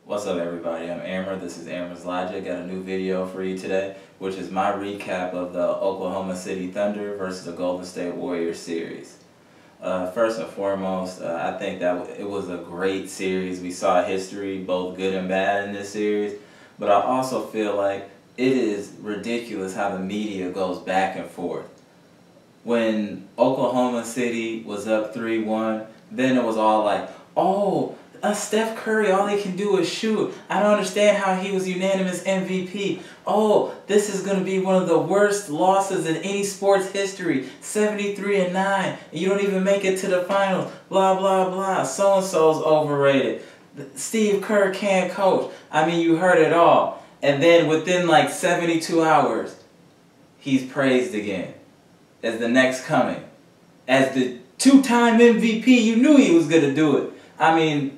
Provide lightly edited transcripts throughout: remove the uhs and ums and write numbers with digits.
What's up, everybody? I'm Amber. This is Amber's Logic. Got a new video for you today, which is my recap of the Oklahoma City Thunder versus the Golden State Warriors series. First and foremost, I think that it was a great series. We saw history, both good and bad, in this series. But I also feel like it is ridiculous how the media goes back and forth. When Oklahoma City was up 3-1, then it was all like, oh, Steph Curry, all he can do is shoot. I don't understand how he was unanimous MVP. Oh, this is going to be one of the worst losses in any sports history. 73-9. And you don't even make it to the finals. Blah, blah, blah. So-and-so's overrated. Steve Kerr can't coach. I mean, you heard it all. And then within like 72 hours, he's praised again as the next coming. As the two-time MVP, you knew he was going to do it. I mean,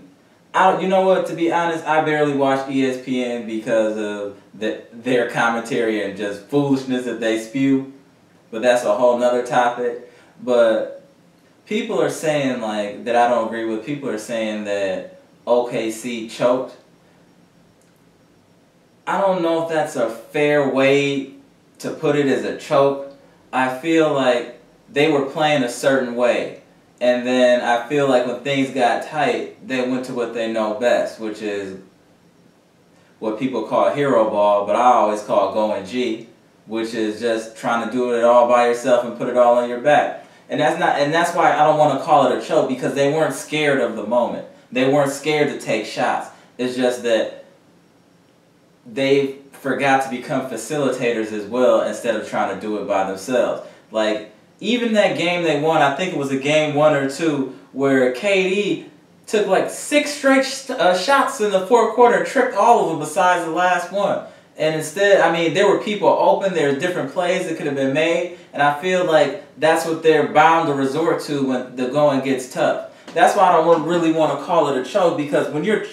you know what, to be honest, I barely watch ESPN because of their commentary and just foolishness that they spew. But that's a whole nother topic. But people are saying, like, that I don't agree with. People are saying that OKC choked. I don't know if that's a fair way to put it as a choke. I feel like they were playing a certain way. And then I feel like when things got tight, they went to what they know best, which is what people call hero ball, but I always call going G, which is just trying to do it all by yourself and put it all on your back. And that's why I don't want to call it a choke, because they weren't scared of the moment. They weren't scared to take shots. It's just that they forgot to become facilitators as well instead of trying to do it by themselves. Like, even that game they won, I think it was a game 1 or 2, where KD took like 6 straight shots in the fourth quarter and tripped all of them besides the last one. And instead, I mean, there were people open, there were different plays that could have been made, and I feel like that's what they're bound to resort to when the going gets tough. That's why I don't really want to call it a choke, because when you're...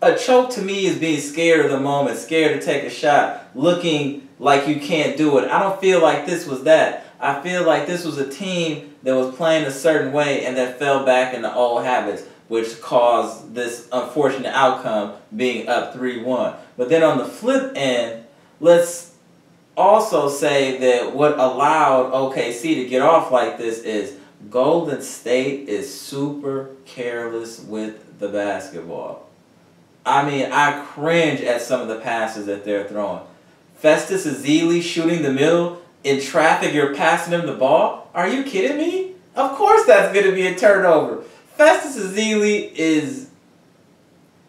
A choke to me is being scared of the moment, scared to take a shot, looking like you can't do it. I don't feel like this was that. I feel like this was a team that was playing a certain way and that fell back into old habits, which caused this unfortunate outcome, being up 3-1. But then on the flip end, let's also say that what allowed OKC to get off like this is Golden State is super careless with the basketball. I mean, I cringe at some of the passes that they're throwing. Festus Ezeli shooting the middle. In traffic, you're passing him the ball? Are you kidding me? Of course that's going to be a turnover. Festus Ezeli is...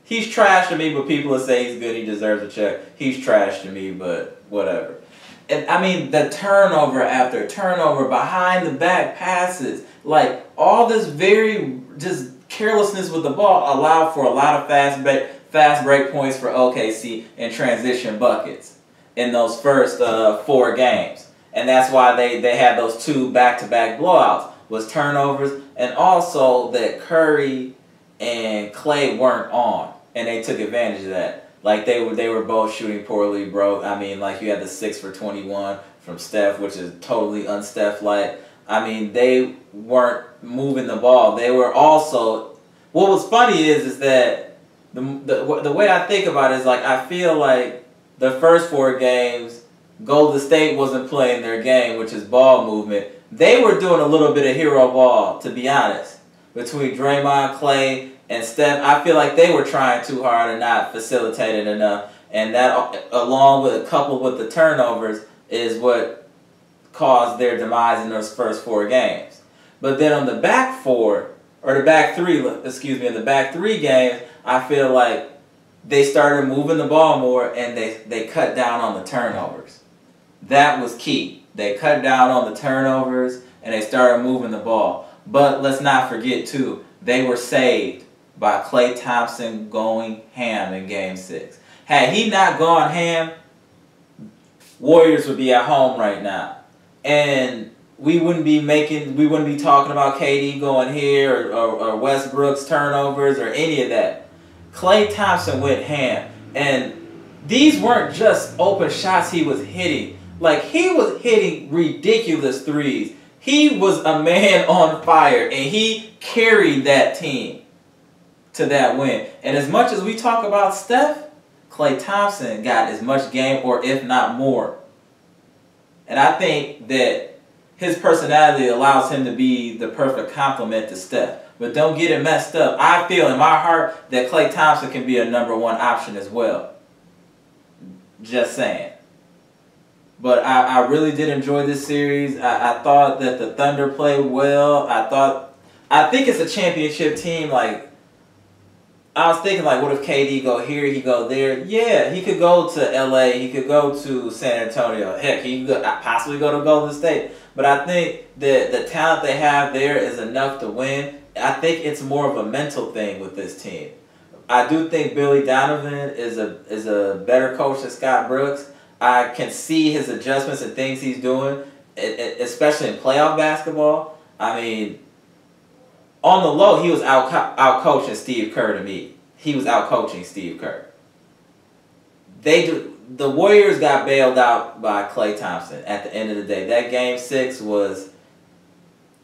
He's trash to me, but people will say he's good, he deserves a check. He's trash to me, but whatever. And I mean, the turnover after turnover, behind the back passes, like all this very just carelessness with the ball allowed for a lot of fast break points for OKC and transition buckets in those first 4 games. And that's why they had those 2 back-to-back blowouts, was turnovers, and also that Curry and Klay weren't on, and they took advantage of that. Like they were both shooting poorly, bro. I mean, like you had the 6 for 21 from Steph, which is totally un-Steph-like. I mean, they weren't moving the ball. They were also... What was funny is that the way I think about it is, like, I feel like the first 4 games, Golden State wasn't playing their game, which is ball movement. They were doing a little bit of hero ball, to be honest. Between Draymond, Klay, and Steph, I feel like they were trying too hard and not facilitating enough. And that, along with coupled with the turnovers, is what caused their demise in those first 4 games. But then on the back 4, or the back 3, excuse me, in the back 3 games, I feel like they started moving the ball more and they cut down on the turnovers. That was key. They cut down on the turnovers and they started moving the ball. But let's not forget, too, they were saved by Klay Thompson going ham in Game 6. Had he not gone ham, Warriors would be at home right now. And we wouldn't be talking about KD going here or Westbrook's turnovers or any of that. Klay Thompson went ham. And these weren't just open shots he was hitting. Like, he was hitting ridiculous threes. He was a man on fire, and he carried that team to that win. And as much as we talk about Steph, Klay Thompson got as much game, or if not more. And I think that his personality allows him to be the perfect complement to Steph. But don't get it messed up. I feel in my heart that Klay Thompson can be a #1 option as well. Just saying. But I really did enjoy this series. I thought that the Thunder played well. I think it's a championship team. Like, I was thinking, like, what if KD go here, he go there? Yeah, he could go to LA, he could go to San Antonio. Heck, he could possibly go to Golden State. But I think that the talent they have there is enough to win. I think it's more of a mental thing with this team. I do think Billy Donovan is a better coach than Scott Brooks. I can see his adjustments and things he's doing, especially in playoff basketball. I mean, on the low, he was out-coaching Steve Kerr to me. He was out-coaching Steve Kerr. The Warriors got bailed out by Klay Thompson at the end of the day. That Game 6 was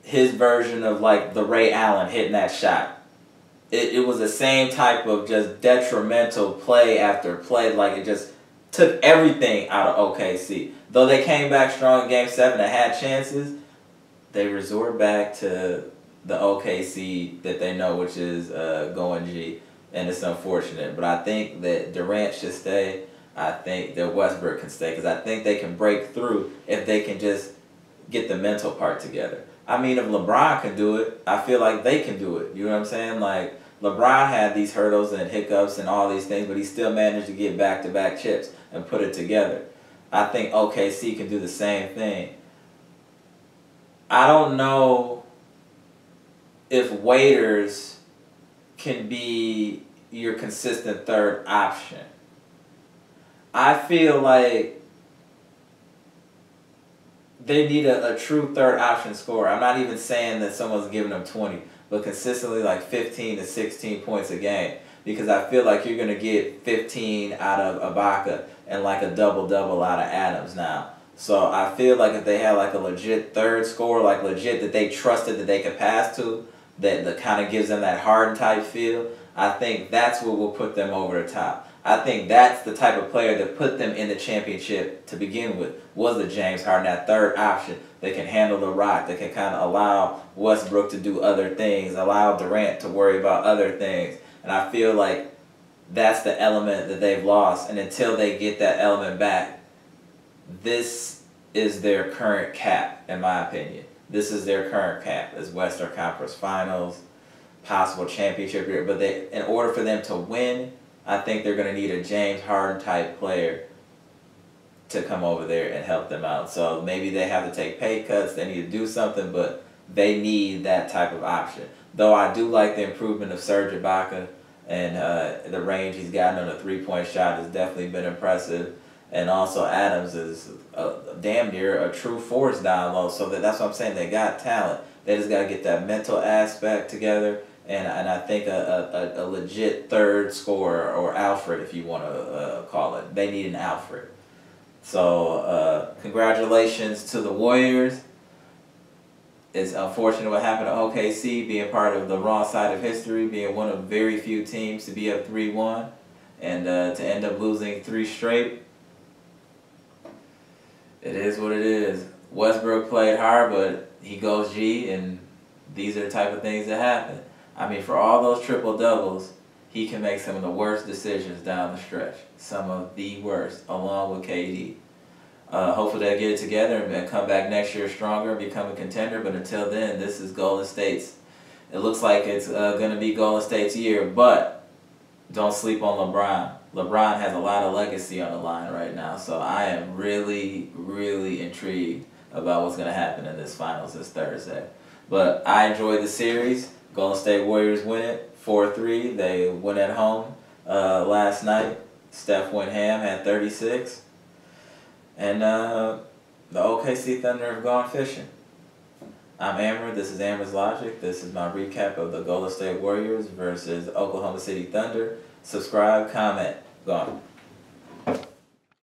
his version of, like, the Ray Allen hitting that shot. It was the same type of just detrimental play after play. Like, it just took everything out of OKC. Though they came back strong in Game 7 and had chances, they resort back to the OKC that they know, which is going G. And it's unfortunate. But I think that Durant should stay. I think that Westbrook can stay. Because I think they can break through if they can just get the mental part together. I mean, if LeBron can do it, I feel like they can do it. You know what I'm saying? Like, LeBron had these hurdles and hiccups and all these things, but he still managed to get back-to-back chips and put it together. I think OKC can do the same thing. I don't know if Waiters can be your consistent third option. I feel like they need a true third option scorer. I'm not even saying that someone's giving them 20, but consistently like 15 to 16 points a game. Because I feel like you're going to get 15 out of Ibaka and like a double-double out of Adams now. So I feel like if they had like a legit third scorer, like legit that they trusted that they could pass to, that kind of gives them that Harden type feel, I think that's what will put them over the top. I think that's the type of player that put them in the championship to begin with, was the James Harden, that third option that can handle the rock, that can kind of allow Westbrook to do other things, allow Durant to worry about other things. And I feel like that's the element that they've lost. And until they get that element back, this is their current cap, in my opinion. This is their current cap, as Western Conference Finals, possible championship year. But in order for them to win, I think they're going to need a James Harden type player to come over there and help them out. So maybe they have to take pay cuts, they need to do something, but they need that type of option. Though I do like the improvement of Serge Ibaka, and the range he's gotten on a three-point shot has definitely been impressive. And also Adams is damn near a true force down low. So that's what I'm saying. They got talent. They just got to get that mental aspect together. And I think a legit third scorer, or Alfred if you want to call it. They need an Alfred. So congratulations to the Warriors. It's unfortunate what happened to OKC, being part of the wrong side of history, being one of very few teams to be up 3-1 and to end up losing 3 straight. It is what it is. Westbrook played hard, but he goes G, and these are the type of things that happen. I mean, for all those triple-doubles, he can make some of the worst decisions down the stretch. Some of the worst, along with KD. Hopefully they'll get it together and come back next year stronger and become a contender. But until then, this is Golden State's. It looks like it's going to be Golden State's year, but don't sleep on LeBron. LeBron has a lot of legacy on the line right now, so I am really, really intrigued about what's going to happen in this finals this Thursday. But I enjoyed the series. Golden State Warriors win it 4-3. They went at home last night. Steph went ham, had 36. And the OKC Thunder have gone fishing. I'm Amber. This is Amber's Logic. This is my recap of the Golden State Warriors versus Oklahoma City Thunder. Subscribe, comment, gone.